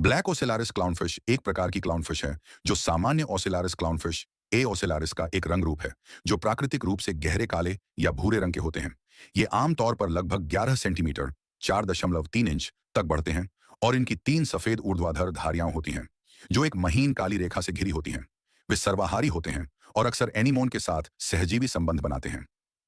Black ओसेलारिस Clownfish एक प्रकार की क्लाउनफिश है जो सामान्य ओसेलारिस क्लाउनफिश ए ओसेलारिस का एक रंग रूप है जो प्राकृतिक रूप से गहरे काले या भूरे रंग के होते हैं। ये आमतौर पर लगभग 11 सेंटीमीटर 4.3 इंच तक बढ़ते हैं और इनकी 3 सफेद ऊर्ध्वाधर धारियां होती हैं जो एक महीन काली रेखा से घिरी होती हैं। वे सर्वाहारी होते हैं और अक्सर एनीमोन के साथ सहजीवी संबंध बनाते हैं।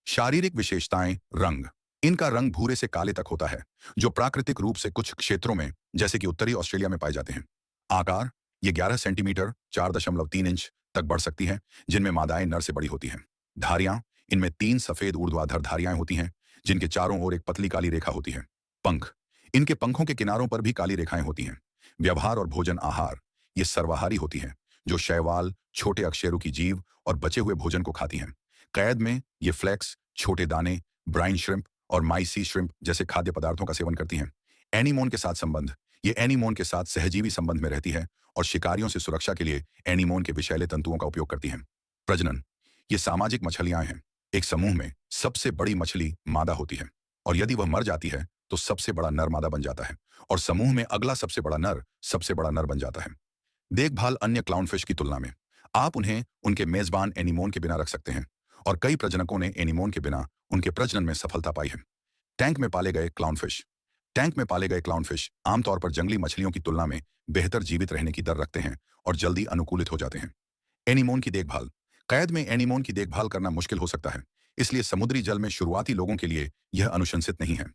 शारीरिक विशेषताएं रंग। इनका रंग भूरे से काले तक होता है जो प्राकृतिक रूप से कुछ क्षेत्रों में जैसे कि उत्तरी ऑस्ट्रेलिया में पाए जाते हैं। आकार। ये 11 सेंटीमीटर 4.3 इंच तक बढ़ सकती है जिनमें मादाएं नर से बड़ी होती हैं। धारियां। इनमें 3 सफेद ऊर्ध्वाधर धारियां होती हैं जिनके चारों ओर एक पतली काली रेखा होती है। पंख। इनके पंखों के किनारों पर भी काली रेखाएं होती हैं। व्यवहार और भोजन आहार। ये सर्वाहारी होती हैं जो शैवाल छोटे अकशेरुकी जीव और बचे हुए भोजन को खाती हैं। कैद में ये फ्लेक्स छोटे दाने ब्राइन श्रिम्प और माइसी श्रिम्प जैसे खाद्य पदार्थों का सेवन करती हैं। एनीमोन के साथ संबंध। ये एनीमोन के साथ सहजीवी संबंध में रहती है और शिकारियों से सुरक्षा के लिए एनीमोन के विषैले तंतुओं का उपयोग करती हैं। प्रजनन। ये सामाजिक मछलियां हैं। एक समूह में सबसे बड़ी मछली मादा होती है और यदि वह मर जाती है तो सबसे बड़ा नर मादा बन जाता है और समूह में अगला सबसे बड़ा नर बन जाता है। देखभाल अन्य क्लाउनफिश की तुलना में आप उन्हें उनके मेजबान एनीमोन के बिना रख सकते हैं और कई प्रजनकों ने एनीमोन के बिना उनके प्रजनन में सफलता पाई है। टैंक में पाले गए क्लाउनफिश। टैंक में पाले गए क्लाउनफिश आमतौर पर जंगली मछलियों की तुलना में बेहतर जीवित रहने की दर रखते हैं और जल्दी अनुकूलित हो जाते हैं। एनीमोन की देखभाल। कैद में एनीमोन की देखभाल करना मुश्किल हो सकता है, इसलिए समुद्री जल में शुरुआती लोगों के लिए यह अनुशंसित नहीं है।